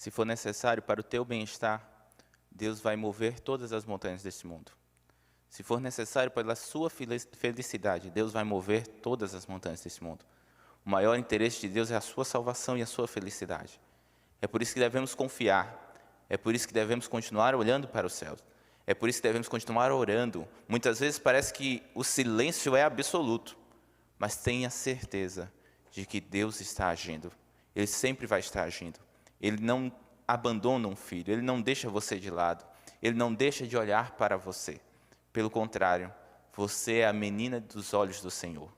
Se for necessário para o teu bem-estar, Deus vai mover todas as montanhas deste mundo. Se for necessário pela sua felicidade, Deus vai mover todas as montanhas deste mundo. O maior interesse de Deus é a sua salvação e a sua felicidade. É por isso que devemos confiar. É por isso que devemos continuar olhando para os céus. É por isso que devemos continuar orando. Muitas vezes parece que o silêncio é absoluto, mas tenha certeza de que Deus está agindo. Ele sempre vai estar agindo. Ele não abandona um filho, Ele não deixa você de lado. Ele não deixa de olhar para você. Pelo contrário, você é a menina dos olhos do Senhor.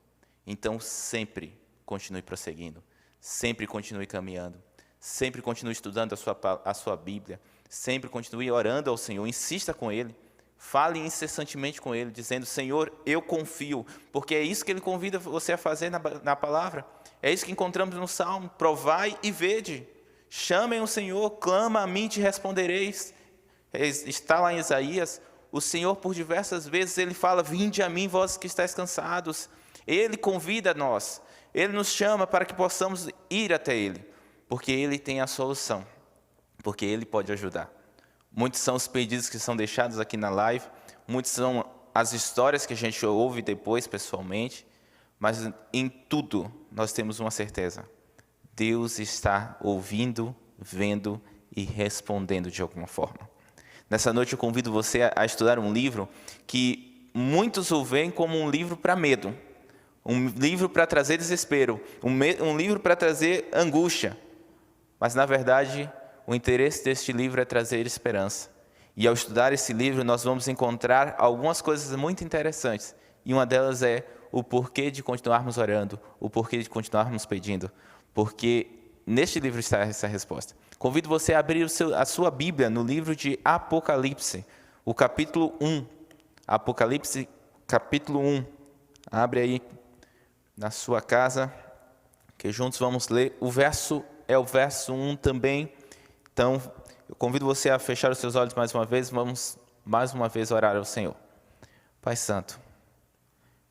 Então sempre continue prosseguindo, sempre continue caminhando, sempre continue estudando a sua Bíblia, sempre continue orando ao Senhor, insista com Ele, fale incessantemente com Ele, dizendo: Senhor, eu confio, porque é isso que Ele convida você a fazer na palavra, é isso que encontramos no Salmo: provai e vede, chamem o Senhor, clama a mim e te respondereis. Está lá em Isaías. O Senhor, por diversas vezes, Ele fala: vinde a mim, vós que estáis cansados. Ele convida a nós, Ele nos chama para que possamos ir até Ele, porque Ele tem a solução, porque Ele pode ajudar. Muitos são os pedidos que são deixados aqui na live, muitos são as histórias que a gente ouve depois pessoalmente, mas em tudo nós temos uma certeza: Deus está ouvindo, vendo e respondendo de alguma forma. Nessa noite eu convido você a estudar um livro que muitos o veem como um livro para medo, um livro para trazer desespero, um livro para trazer angústia. Mas, na verdade, o interesse deste livro é trazer esperança. E ao estudar esse livro, nós vamos encontrar algumas coisas muito interessantes. E uma delas é o porquê de continuarmos orando, o porquê de continuarmos pedindo. Porque neste livro está essa resposta. Convido você a abrir a sua Bíblia no livro de Apocalipse, o capítulo 1. Apocalipse, capítulo 1. Abre aí na sua casa, que juntos vamos ler. O verso 1 também. Então, eu convido você a fechar os seus olhos mais uma vez. Vamos mais uma vez orar ao Senhor. Pai Santo,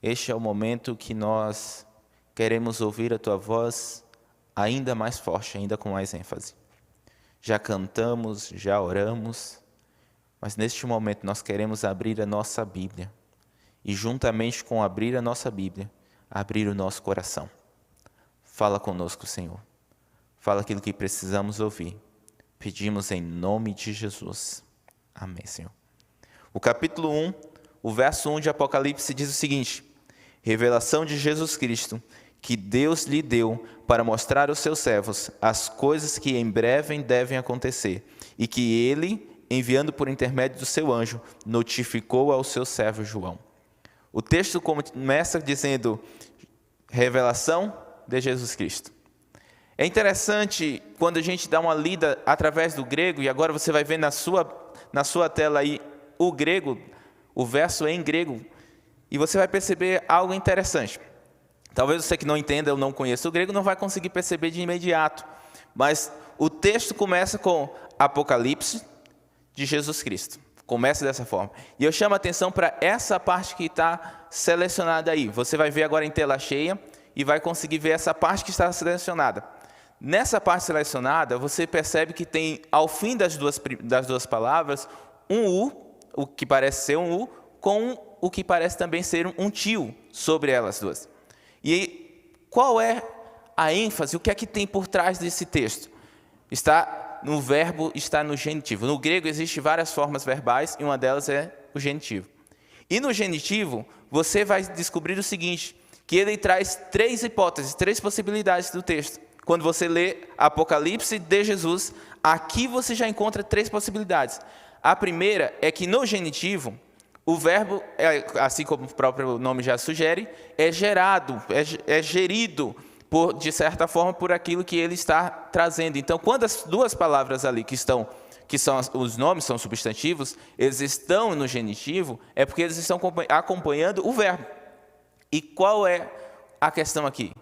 este é o momento que nós queremos ouvir a Tua voz ainda mais forte, ainda com mais ênfase. Já cantamos, já oramos, mas neste momento nós queremos abrir a nossa Bíblia e, juntamente com abrir a nossa Bíblia, abrir o nosso coração. Fala conosco, Senhor. Fala aquilo que precisamos ouvir. Pedimos em nome de Jesus. Amém, Senhor. O capítulo 1, o verso 1 de Apocalipse diz o seguinte: revelação de Jesus Cristo, que Deus lhe deu para mostrar aos seus servos as coisas que em breve devem acontecer, e que ele, enviando por intermédio do seu anjo, notificou ao seu servo João. O texto começa dizendo: revelação de Jesus Cristo. É interessante quando a gente dá uma lida através do grego, e agora você vai ver na sua tela aí o grego, o verso em grego, e você vai perceber algo interessante. Talvez você que não entenda ou não conheça o grego não vai conseguir perceber de imediato, mas o texto começa com Apocalipse de Jesus Cristo. Começa dessa forma. E eu chamo a atenção para essa parte que está selecionada aí. Você vai ver agora em tela cheia e vai conseguir ver essa parte que está selecionada. Nessa parte selecionada, você percebe que tem, ao fim das duas palavras, um U, o que parece ser um U, com o que parece também ser um tio sobre elas duas. E qual é a ênfase, o que é que tem por trás desse texto? Está no verbo, está no genitivo. No grego existem várias formas verbais e uma delas é o genitivo. E no genitivo, você vai descobrir o seguinte, que ele traz três hipóteses, três possibilidades do texto. Quando você lê Apocalipse de Jesus, aqui você já encontra três possibilidades. A primeira é que no genitivo, o verbo, assim como o próprio nome já sugere, é gerado, é gerido, de certa forma, por aquilo que ele está trazendo. Então, quando as duas palavras ali que são os nomes, são substantivos, eles estão no genitivo, é porque eles estão acompanhando o verbo. E qual é a questão aqui?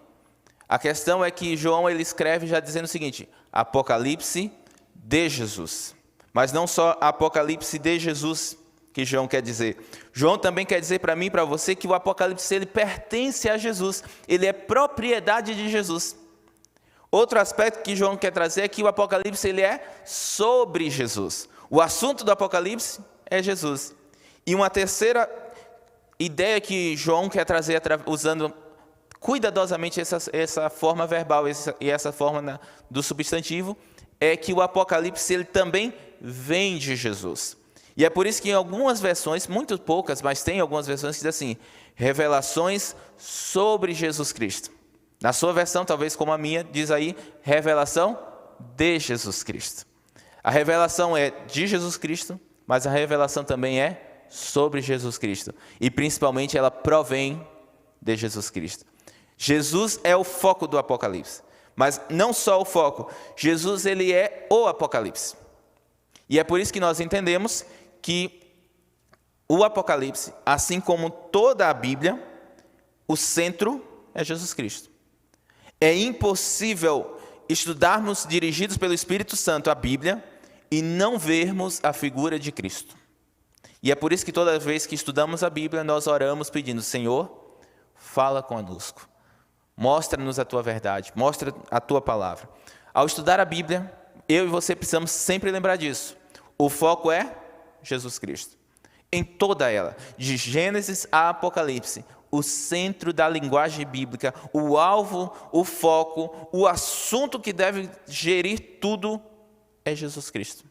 A questão é que João ele escreve já dizendo o seguinte: Apocalipse de Jesus. Mas não só Apocalipse de Jesus que João quer dizer. João também quer dizer para mim e para você que o Apocalipse ele pertence a Jesus. Ele é propriedade de Jesus. Outro aspecto que João quer trazer é que o Apocalipse ele é sobre Jesus. O assunto do Apocalipse é Jesus. E uma terceira ideia que João quer trazer usando cuidadosamente essa forma verbal e essa forma do substantivo, é que o Apocalipse ele também vem de Jesus. E é por isso que em algumas versões, muito poucas, mas tem algumas versões que diz assim, revelações sobre Jesus Cristo. Na sua versão, talvez como a minha, diz aí, revelação de Jesus Cristo. A revelação é de Jesus Cristo, mas a revelação também é sobre Jesus Cristo. E principalmente ela provém de Jesus Cristo. Jesus é o foco do Apocalipse. Mas não só o foco, Jesus ele é o Apocalipse. E é por isso que nós entendemos que o Apocalipse, assim como toda a Bíblia, o centro é Jesus Cristo. É impossível estudarmos, dirigidos pelo Espírito Santo, a Bíblia e não vermos a figura de Cristo. E é por isso que toda vez que estudamos a Bíblia, nós oramos pedindo, Senhor, fala conosco. Mostra-nos a tua verdade, mostra a tua palavra. Ao estudar a Bíblia, eu e você precisamos sempre lembrar disso. O foco é Jesus Cristo. Em toda ela, de Gênesis a Apocalipse, o centro da linguagem bíblica, o alvo, o foco, o assunto que deve gerir tudo é Jesus Cristo.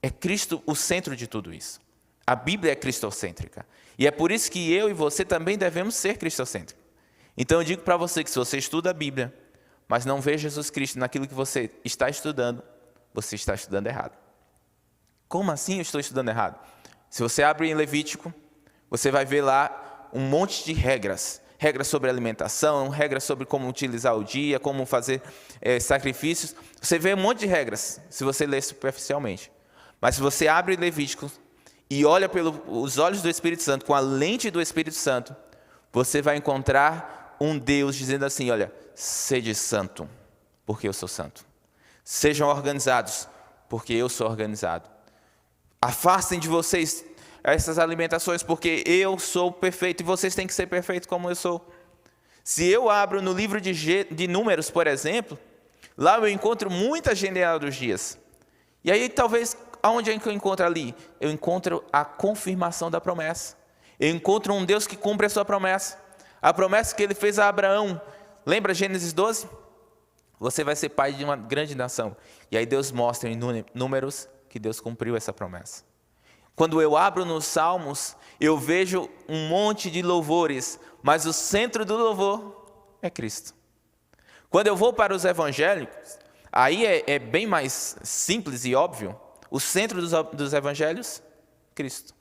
É Cristo o centro de tudo isso. A Bíblia é cristocêntrica. E é por isso que eu e você também devemos ser cristocêntricos. Então eu digo para você que se você estuda a Bíblia, mas não vê Jesus Cristo naquilo que você está estudando, você está estudando errado. Como assim eu estou estudando errado? Se você abre em Levítico, você vai ver lá um monte de regras. Regras sobre alimentação, regras sobre como utilizar o dia, como fazer sacrifícios. Você vê um monte de regras, se você ler superficialmente. Mas se você abre Levítico e olha pelos olhos do Espírito Santo, com a lente do Espírito Santo, você vai encontrar um Deus dizendo assim, olha, sede santo, porque eu sou santo. Sejam organizados, porque eu sou organizado. Afastem de vocês essas alimentações, porque eu sou perfeito e vocês têm que ser perfeitos como eu sou. Se eu abro no livro de Números, por exemplo, lá eu encontro muitas genealogias. E aí talvez, aonde é que eu encontro ali? Eu encontro a confirmação da promessa. Eu encontro um Deus que cumpre a sua promessa. A promessa que ele fez a Abraão. Lembra Gênesis 12? Você vai ser pai de uma grande nação. E aí Deus mostra em Números que Deus cumpriu essa promessa. Quando eu abro nos Salmos, eu vejo um monte de louvores, mas o centro do louvor é Cristo. Quando eu vou para os evangélicos, aí é bem mais simples e óbvio. O centro dos evangelhos, Cristo.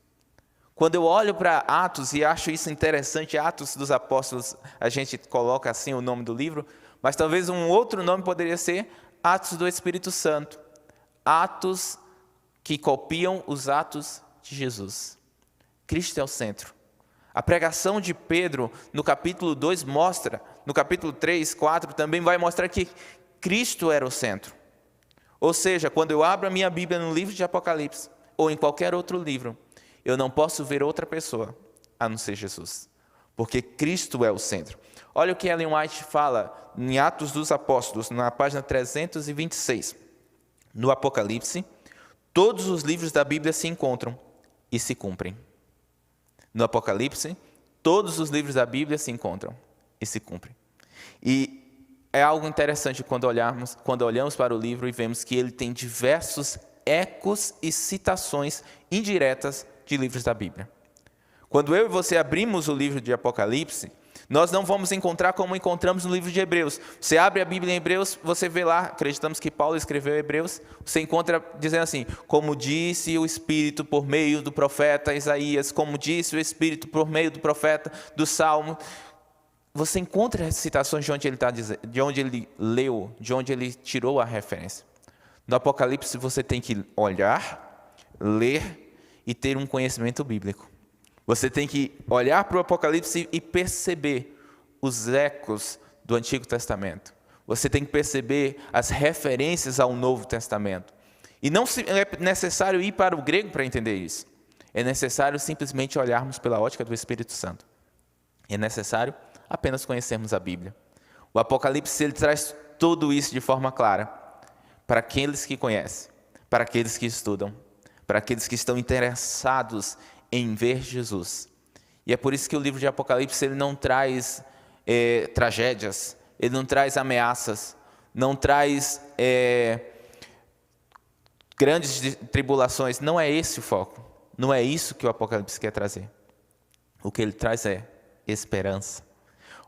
Quando eu olho para Atos, e acho isso interessante, Atos dos Apóstolos, a gente coloca assim o nome do livro, mas talvez um outro nome poderia ser Atos do Espírito Santo. Atos que copiam os atos de Jesus. Cristo é o centro. A pregação de Pedro no capítulo 2 mostra, no capítulo 3, 4 também vai mostrar que Cristo era o centro. Ou seja, quando eu abro a minha Bíblia no livro de Apocalipse, ou em qualquer outro livro, eu não posso ver outra pessoa a não ser Jesus, porque Cristo é o centro. Olha o que Ellen White fala em Atos dos Apóstolos, na página 326. No Apocalipse, todos os livros da Bíblia se encontram e se cumprem. No Apocalipse, todos os livros da Bíblia se encontram e se cumprem. E é algo interessante quando olhamos para o livro e vemos que ele tem diversos ecos e citações indiretas de livros da Bíblia. Quando eu e você abrimos o livro de Apocalipse, nós não vamos encontrar como encontramos no livro de Hebreus. Você abre a Bíblia em Hebreus, você vê lá, acreditamos que Paulo escreveu Hebreus, você encontra dizendo assim, como disse o Espírito por meio do profeta Isaías, como disse o Espírito por meio do profeta do Salmo. Você encontra citações de onde ele está dizendo, de onde ele leu, de onde ele tirou a referência. No Apocalipse você tem que olhar, ler e ter um conhecimento bíblico. Você tem que olhar para o Apocalipse e perceber os ecos do Antigo Testamento. Você tem que perceber as referências ao Novo Testamento. E não é necessário ir para o grego para entender isso. É necessário simplesmente olharmos pela ótica do Espírito Santo. É necessário apenas conhecermos a Bíblia. O Apocalipse ele traz tudo isso de forma clara para aqueles que conhecem, para aqueles que estudam, para aqueles que estão interessados em ver Jesus. E é por isso que o livro de Apocalipse ele não traz tragédias, ele não traz ameaças, não traz grandes tribulações. Não é esse o foco, não é isso que o Apocalipse quer trazer. O que ele traz é esperança.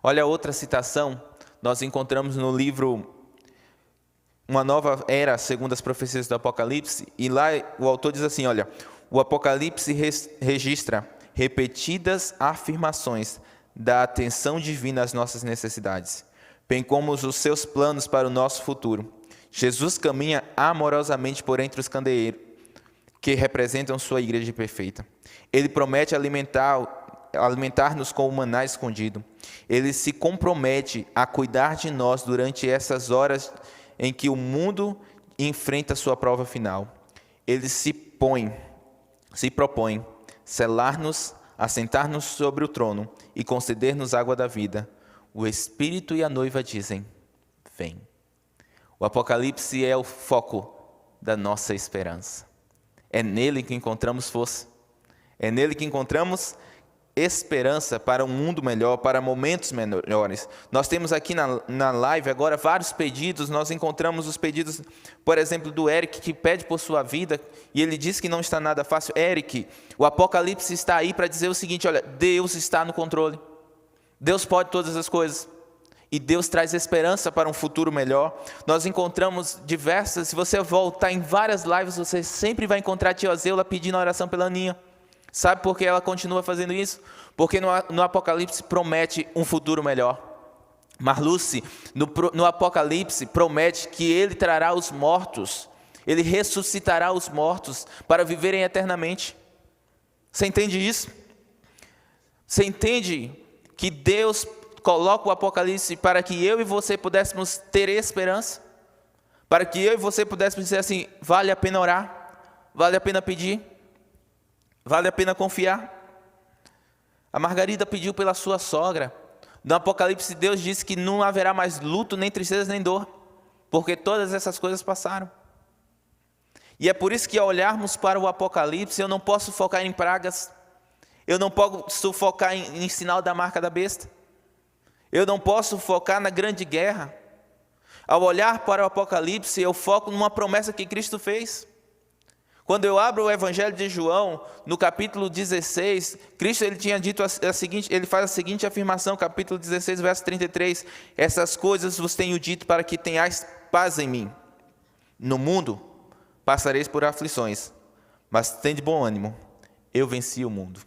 Olha outra citação, nós encontramos no livro Uma Nova Era, segundo as profecias do Apocalipse, e lá o autor diz assim, olha, o Apocalipse registra repetidas afirmações da atenção divina às nossas necessidades, bem como os seus planos para o nosso futuro. Jesus caminha amorosamente por entre os candeeiros, que representam sua igreja perfeita. Ele promete alimentar-nos com o maná escondido. Ele se compromete a cuidar de nós durante essas horas em que o mundo enfrenta sua prova final. Ele se propõe selar-nos, assentar-nos sobre o trono e conceder-nos água da vida. O Espírito e a noiva dizem, vem. O Apocalipse é o foco da nossa esperança. É nele que encontramos força. É nele que encontramos esperança para um mundo melhor, para momentos melhores. Nós temos aqui na live agora vários pedidos. Nós encontramos os pedidos, por exemplo, do Eric, que pede por sua vida, e ele diz que não está nada fácil. Eric, o Apocalipse está aí para dizer o seguinte, olha, Deus está no controle. Deus pode todas as coisas. E Deus traz esperança para um futuro melhor. Nós encontramos diversas, se você voltar em várias lives, você sempre vai encontrar a tia Zeula pedindo oração pela Aninha. Sabe por que ela continua fazendo isso? Porque no Apocalipse promete um futuro melhor. Marluce, no Apocalipse promete que ele trará os mortos, ele ressuscitará os mortos para viverem eternamente. Você entende isso? Você entende que Deus coloca o Apocalipse para que eu e você pudéssemos ter esperança? Para que eu e você pudéssemos dizer assim, vale a pena orar, vale a pena pedir, vale a pena confiar. A Margarida pediu pela sua sogra. No Apocalipse Deus disse que não haverá mais luto, nem tristeza, nem dor, porque todas essas coisas passaram. E é por isso que ao olharmos para o Apocalipse, eu não posso focar em pragas, eu não posso focar em sinal da marca da besta, eu não posso focar na grande guerra. Ao olhar para o Apocalipse, eu foco numa promessa que Cristo fez. Quando eu abro o Evangelho de João, no capítulo 16, Cristo ele tinha dito ele faz a seguinte afirmação, capítulo 16, verso 33, essas coisas vos tenho dito para que tenhais paz em mim. No mundo passareis por aflições, mas tende bom ânimo, eu venci o mundo.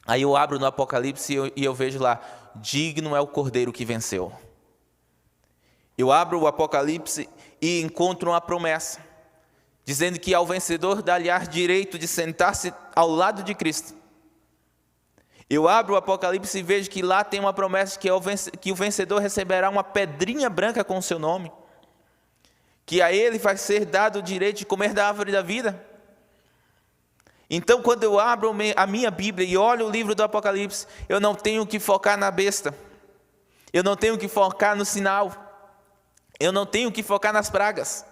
Aí eu abro no Apocalipse e eu vejo lá, digno é o Cordeiro que venceu. Eu abro o Apocalipse e encontro uma promessa, dizendo que ao vencedor dar-lhe-á direito de sentar-se ao lado de Cristo. Eu abro o Apocalipse e vejo que lá tem uma promessa que o vencedor receberá uma pedrinha branca com o seu nome, que a ele vai ser dado o direito de comer da árvore da vida. Então, quando eu abro a minha Bíblia e olho o livro do Apocalipse, eu não tenho que focar na besta, eu não tenho que focar no sinal, eu não tenho que focar nas pragas,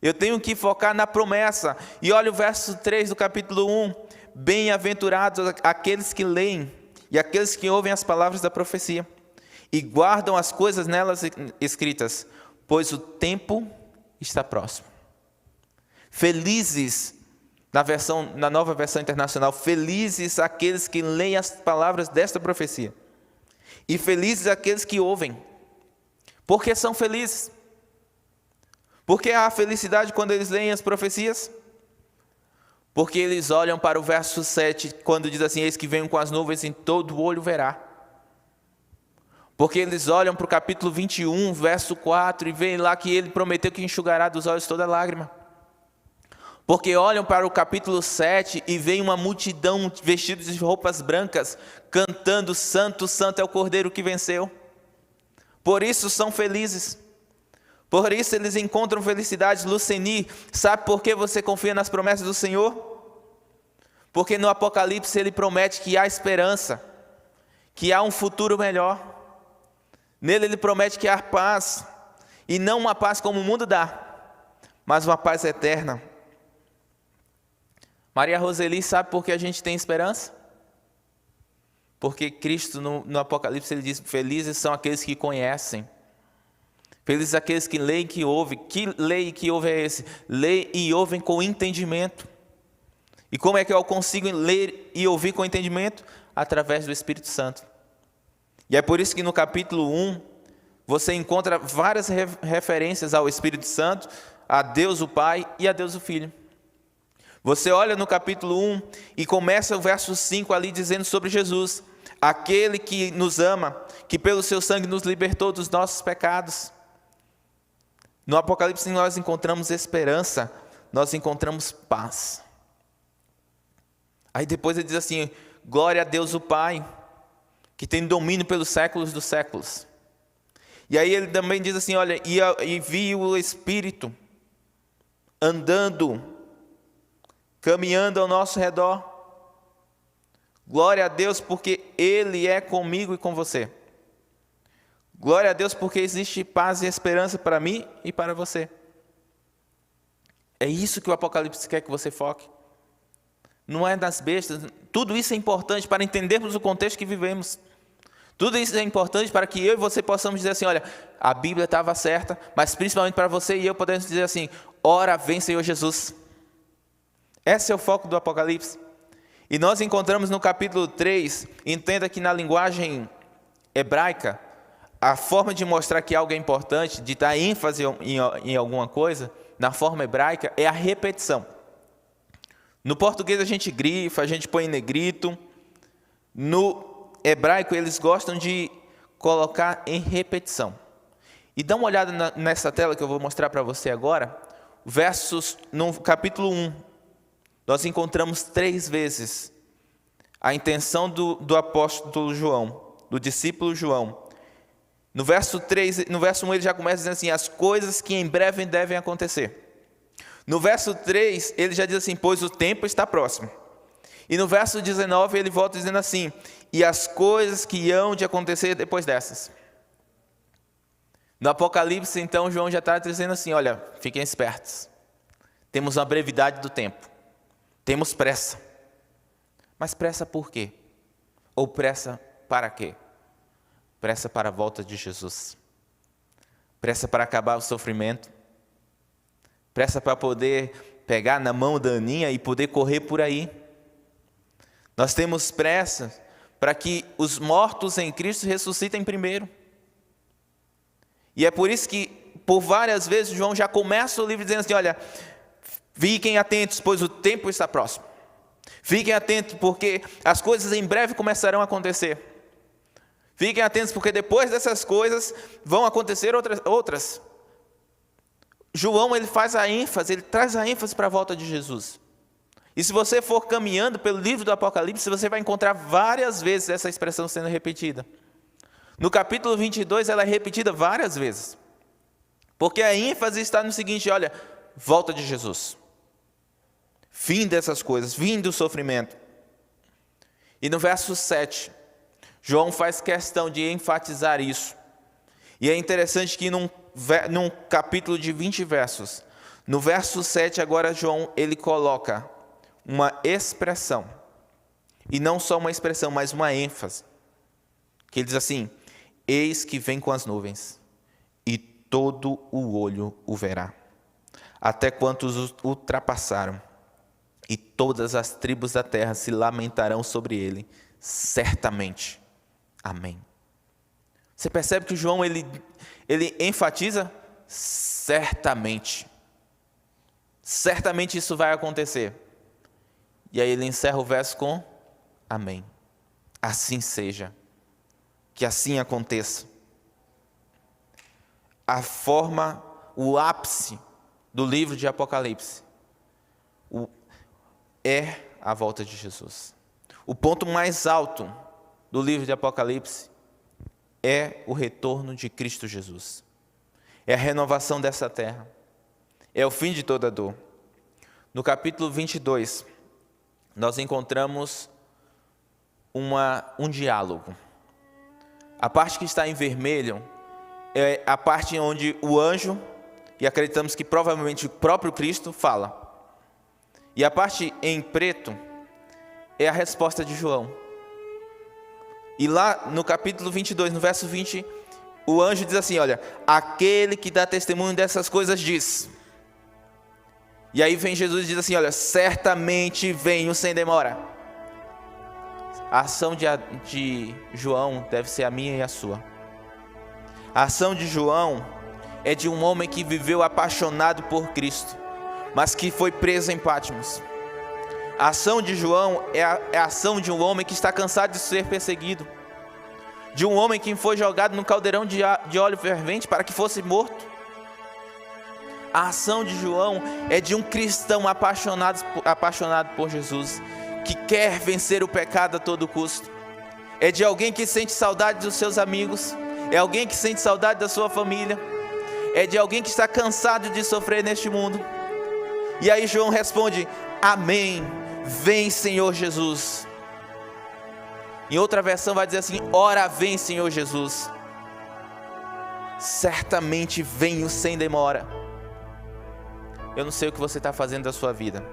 eu tenho que focar na promessa. E olha o verso 3 do capítulo 1, bem-aventurados aqueles que leem e aqueles que ouvem as palavras da profecia e guardam as coisas nelas escritas, pois o tempo está próximo. Felizes, na nova versão internacional, felizes aqueles que leem as palavras desta profecia e felizes aqueles que ouvem. Por que são felizes? Porque há felicidade quando eles leem as profecias? Porque eles olham para o verso 7, quando diz assim, eis que venho com as nuvens e todo olho verá. Porque eles olham para o capítulo 21, verso 4, e veem lá que ele prometeu que enxugará dos olhos toda lágrima. Porque olham para o capítulo 7 e veem uma multidão vestida de roupas brancas, cantando, santo, santo é o Cordeiro que venceu. Por isso são felizes. Por isso eles encontram felicidade. Luceni, sabe por que você confia nas promessas do Senhor? Porque no Apocalipse ele promete que há esperança, que há um futuro melhor. Nele ele promete que há paz, E não uma paz como o mundo dá, mas uma paz eterna. Maria Roseli, sabe por que a gente tem esperança? Porque Cristo, no Apocalipse, ele diz: felizes são aqueles que conhecem. Felizes aqueles que leem e que ouvem. Que lei e que ouve é esse? Leem e ouvem com entendimento. E como é que eu consigo ler e ouvir com entendimento? Através do Espírito Santo. E é por isso que no capítulo 1, você encontra várias referências ao Espírito Santo, a Deus o Pai e a Deus o Filho. Você olha no capítulo 1 e começa o verso 5 ali dizendo sobre Jesus: aquele que nos ama, que pelo seu sangue nos libertou dos nossos pecados. No Apocalipse nós encontramos esperança, nós encontramos paz. Aí depois ele diz assim: glória a Deus o Pai, que tem domínio pelos séculos dos séculos. E aí ele também diz assim: olha, e vi o Espírito andando, caminhando ao nosso redor. Glória a Deus porque Ele é comigo e com você. Glória a Deus porque existe paz e esperança para mim e para você. É isso que o Apocalipse quer que você foque. Não é das bestas. Tudo isso é importante para entendermos o contexto que vivemos. Tudo isso é importante para que eu e você possamos dizer assim: olha, a Bíblia estava certa, mas principalmente para você e eu podemos dizer assim: ora vem Senhor Jesus. Esse é o foco do Apocalipse. E nós encontramos no capítulo 3, entenda que na linguagem hebraica, a forma de mostrar que algo é importante, de dar ênfase em alguma coisa, na forma hebraica, é a repetição. No português a gente grifa, a gente põe em negrito. No hebraico eles gostam de colocar em repetição. E dá uma olhada nessa tela que eu vou mostrar para você agora, versos no capítulo 1. Nós encontramos 3 vezes a intenção do apóstolo João, do discípulo João. No verso 1 ele já começa dizendo assim: as coisas que em breve devem acontecer. No verso 3 ele já diz assim: pois o tempo está próximo. E no verso 19 ele volta dizendo assim: e as coisas que hão de acontecer depois dessas. No Apocalipse então João já está dizendo assim: olha, fiquem espertos. Temos uma brevidade do tempo. Temos pressa. Mas pressa por quê? Ou pressa para quê? Pressa para a volta de Jesus. Pressa para acabar o sofrimento. Pressa para poder pegar na mão da Aninha e poder correr por aí. Nós temos pressa para que os mortos em Cristo ressuscitem primeiro. E é por isso que, por várias vezes, João já começa o livro dizendo assim: olha, fiquem atentos, pois o tempo está próximo. Fiquem atentos, porque as coisas em breve começarão a acontecer. Fiquem atentos, porque depois dessas coisas vão acontecer outras. João, ele faz a ênfase, ele traz a ênfase para a volta de Jesus. E se você for caminhando pelo livro do Apocalipse, você vai encontrar várias vezes essa expressão sendo repetida. No capítulo 22, ela é repetida várias vezes. Porque a ênfase está no seguinte: olha, volta de Jesus. Fim dessas coisas, fim do sofrimento. E no verso 7, João faz questão de enfatizar isso. E é interessante que num capítulo de 20 versos, no verso 7 agora João, ele coloca uma expressão. E não só uma expressão, mas uma ênfase. Que ele diz assim: eis que vem com as nuvens, e todo o olho o verá, até quantos ultrapassaram. E todas as tribos da terra se lamentarão sobre ele, certamente. Amém. Você percebe que João, ele enfatiza? Certamente. Certamente isso vai acontecer. E aí ele encerra o verso com amém. Assim seja. Que assim aconteça. A forma, o ápice do livro de Apocalipse é a volta de Jesus. O ponto mais alto do livro de Apocalipse é o retorno de Cristo Jesus. É a renovação dessa terra. É o fim de toda dor. No capítulo 22, nós encontramos um diálogo. A parte que está em vermelho é a parte onde o anjo, e acreditamos que provavelmente o próprio Cristo, fala. E a parte em preto é a resposta de João. E lá no capítulo 22, no verso 20, o anjo diz assim, olha, aquele que dá testemunho dessas coisas diz. E aí vem Jesus e diz assim, olha, certamente venho sem demora. A ação de João deve ser a minha e a sua. A ação de João é de um homem que viveu apaixonado por Cristo, mas que foi preso em Patmos. A ação de João é a ação de um homem que está cansado de ser perseguido, de um homem que foi jogado no caldeirão de óleo fervente para que fosse morto. A ação de João é de um cristão apaixonado por Jesus, que quer vencer o pecado a todo custo. É de alguém que sente saudade dos seus amigos, é alguém que sente saudade da sua família, é de alguém que está cansado de sofrer neste mundo. E aí João responde, amém, vem Senhor Jesus. Em outra versão vai dizer assim, ora vem Senhor Jesus. Certamente venho sem demora. Eu não sei o que você está fazendo da sua vida.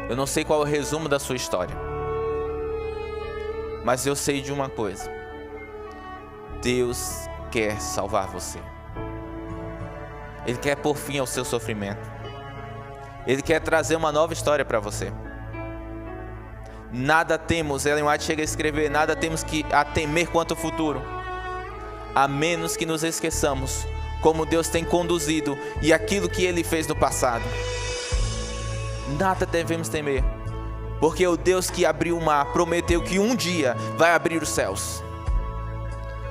Eu não sei qual é o resumo da sua história. Mas eu sei de uma coisa. Deus quer salvar você. Ele quer pôr fim ao seu sofrimento. Ele quer trazer uma nova história para você. Nada temos, Ellen White chega a escrever, nada temos a temer quanto ao futuro, a menos que nos esqueçamos como Deus tem conduzido e aquilo que Ele fez no passado. Nada devemos temer, porque o Deus que abriu o mar prometeu que um dia vai abrir os céus.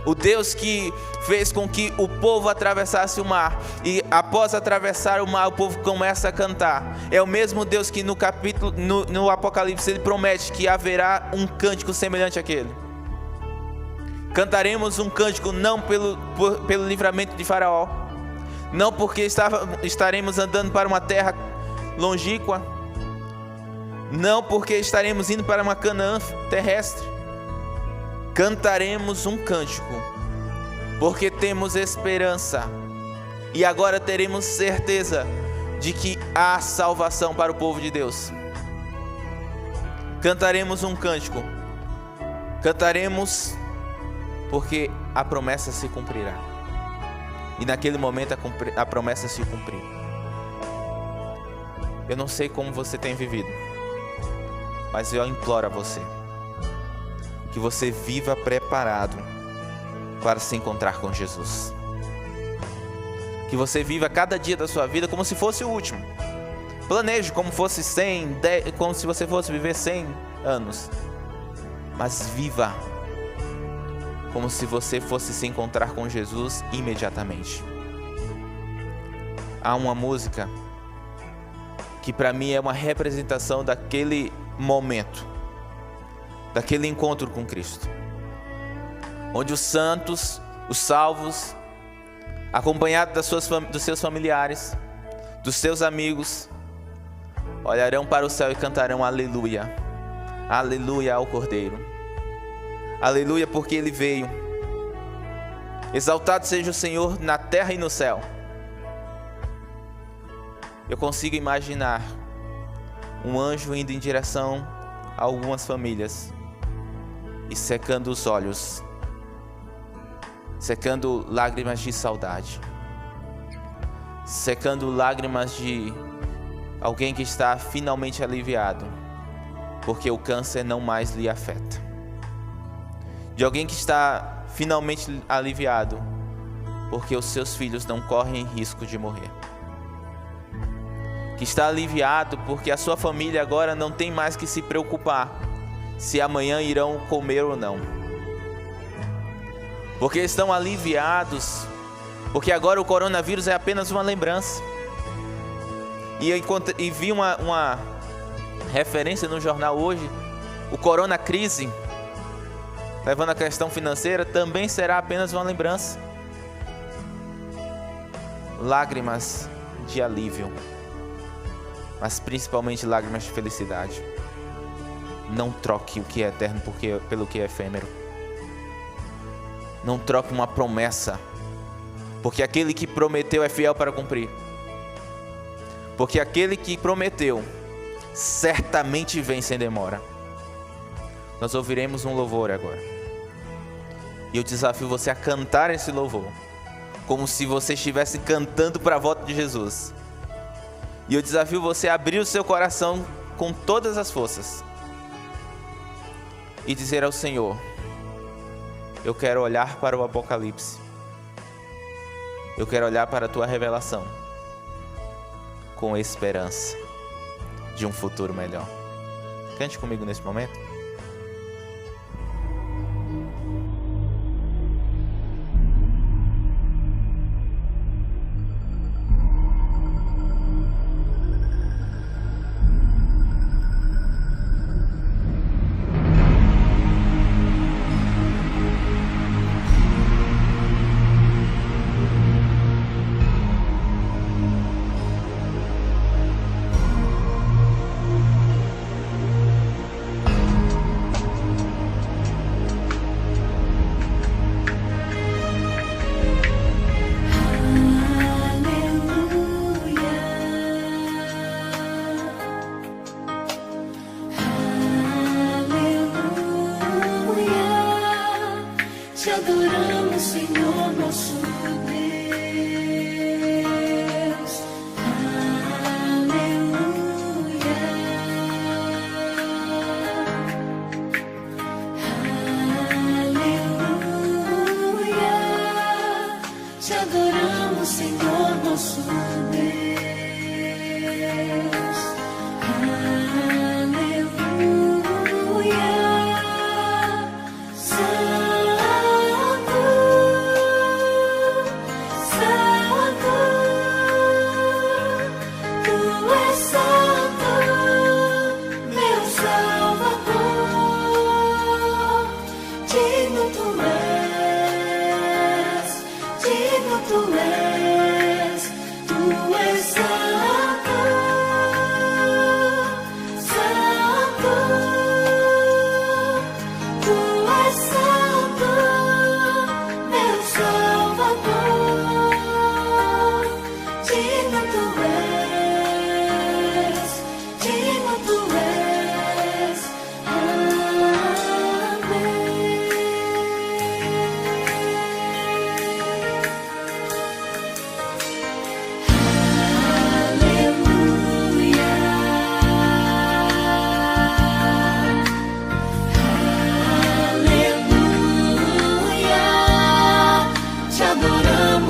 O Deus que fez com que o povo atravessasse o mar, e após atravessar o mar o povo começa a cantar, é o mesmo Deus que no Apocalipse Ele promete que haverá um cântico semelhante àquele. Cantaremos um cântico não pelo livramento de Faraó, não porque estaremos andando para uma terra longínqua, não porque estaremos indo para uma Canaã terrestre. Cantaremos um cântico porque temos esperança e agora teremos certeza de que há salvação para o povo de Deus. Cantaremos um cântico, cantaremos porque a promessa se cumprirá, e naquele momento a promessa se cumpriu. Eu não sei como você tem vivido, mas eu imploro a você que você viva preparado para se encontrar com Jesus. Que você viva cada dia da sua vida como se fosse o último. Planeje como fosse 100, como se você fosse viver 100 anos. Mas viva como se você fosse se encontrar com Jesus imediatamente. Há uma música que para mim é uma representação daquele momento, daquele encontro com Cristo, onde os santos, os salvos, acompanhados dos seus familiares, dos seus amigos, olharão para o céu e cantarão aleluia, aleluia ao Cordeiro, aleluia porque Ele veio. Exaltado seja o Senhor na terra e no céu. Eu consigo imaginar um anjo indo em direção a algumas famílias e secando os olhos, secando lágrimas de saudade, secando lágrimas de alguém que está finalmente aliviado, porque o câncer não mais lhe afeta, de alguém que está finalmente aliviado, porque os seus filhos não correm risco de morrer, que está aliviado porque a sua família agora não tem mais que se preocupar se amanhã irão comer ou não, porque estão aliviados, porque agora o coronavírus é apenas uma lembrança. E vi uma referência no jornal hoje, o corona crise, levando a questão financeira, também será apenas uma lembrança. Lágrimas de alívio, mas principalmente lágrimas de felicidade. Não troque o que é eterno pelo que é efêmero. Não troque uma promessa Porque aquele que prometeu é fiel para cumprir. Porque aquele que prometeu certamente vem sem demora. Nós ouviremos um louvor agora. E eu desafio você a cantar esse louvor, como se você estivesse cantando para a volta de Jesus. E eu desafio você a abrir o seu coração com todas as forças e dizer ao Senhor: eu quero olhar para o Apocalipse. Eu quero olhar para a tua revelação com esperança de um futuro melhor. Cante comigo nesse momento. Te adoramos, Senhor, nosso Deus. Aleluia. Aleluia. Te adoramos, Senhor, nosso Deus. Aleluia.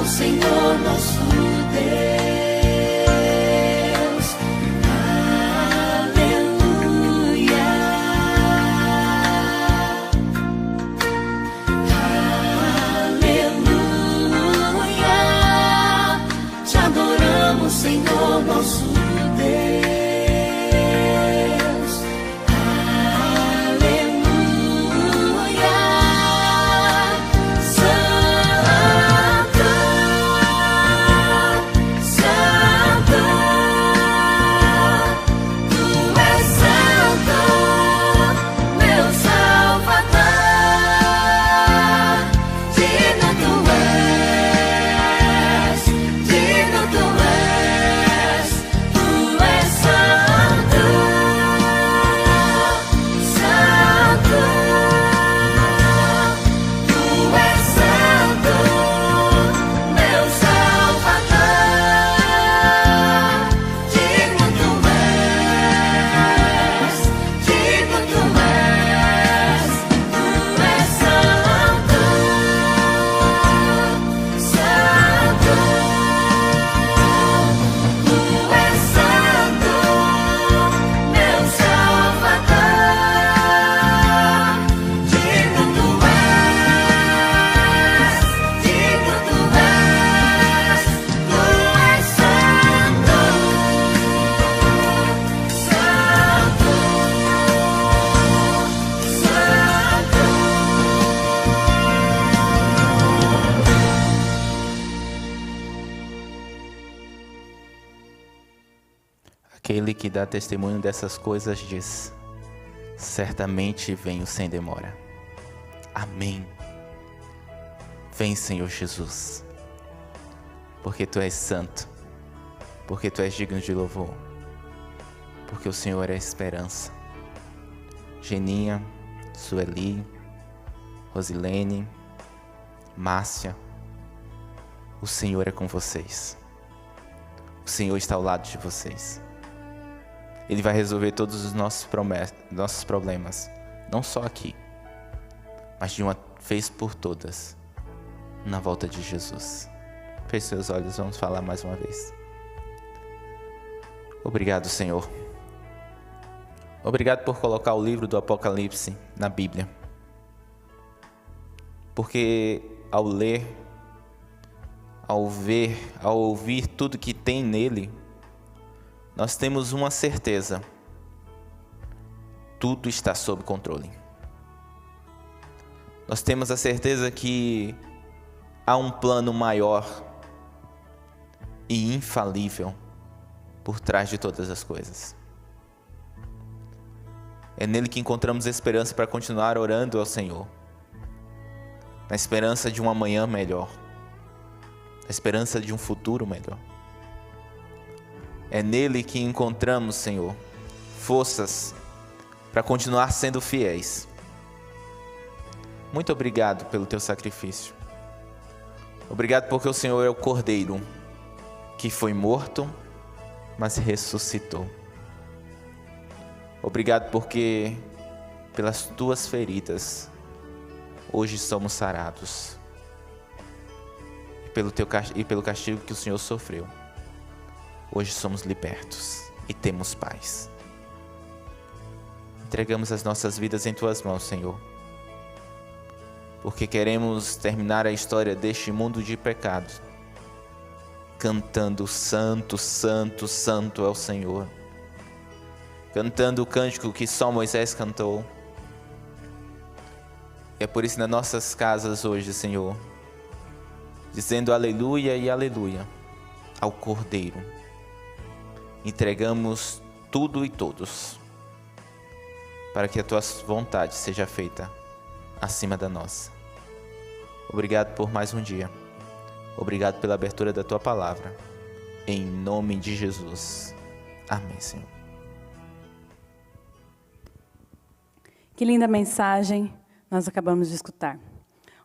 Senhor, nosso Deus. Aleluia. Aleluia. Te adoramos, Senhor, nosso Deus. Aquele que dá testemunho dessas coisas diz: certamente venho sem demora. Amém. Vem, Senhor Jesus. porque Tu és santo, porque Tu és digno de louvor, porque o Senhor é a esperança. Geninha, Sueli, Rosilene, Márcia, o Senhor é com vocês. O Senhor está ao lado de vocês. Ele vai resolver todos os nossos problemas, não só aqui, mas de uma vez por todas, na volta de Jesus. Feche seus olhos, vamos falar mais uma vez. Obrigado, Senhor. Obrigado por colocar o livro do Apocalipse na Bíblia. Porque ao ler, ao ver, ao ouvir tudo que tem nele, nós temos uma certeza: tudo está sob controle. Nós temos a certeza que há um plano maior e infalível por trás de todas as coisas. É nele que encontramos esperança para continuar orando ao Senhor, na esperança de um amanhã melhor, na esperança de um futuro melhor. É nele que encontramos, Senhor, forças para continuar sendo fiéis. Muito obrigado pelo Teu sacrifício. Obrigado porque o Senhor é o Cordeiro que foi morto, mas ressuscitou. Obrigado porque pelas Tuas feridas hoje somos sarados. E pelo castigo que o Senhor sofreu, hoje somos libertos e temos paz. Entregamos as nossas vidas em Tuas mãos, Senhor, porque queremos terminar a história deste mundo de pecado cantando santo, santo, santo é o Senhor, cantando o cântico que só Moisés cantou. E é por isso nas nossas casas hoje, Senhor, dizendo aleluia e aleluia ao Cordeiro, entregamos tudo e todos para que a Tua vontade seja feita acima da nossa. Obrigado por mais um dia. Obrigado pela abertura da Tua palavra. Em nome de Jesus. Amém, Senhor. Que linda mensagem nós acabamos de escutar.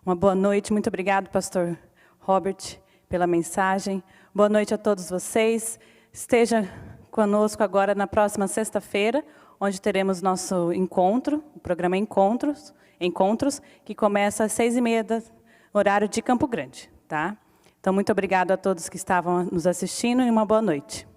Uma boa noite. Muito obrigado, pastor Robert, pela mensagem. Boa noite a todos vocês. Esteja conosco agora na próxima sexta-feira, onde teremos nosso encontro, o programa Encontros, que começa às 6h30, horário de Campo Grande, tá? Então, muito obrigado a todos que estavam nos assistindo e uma boa noite.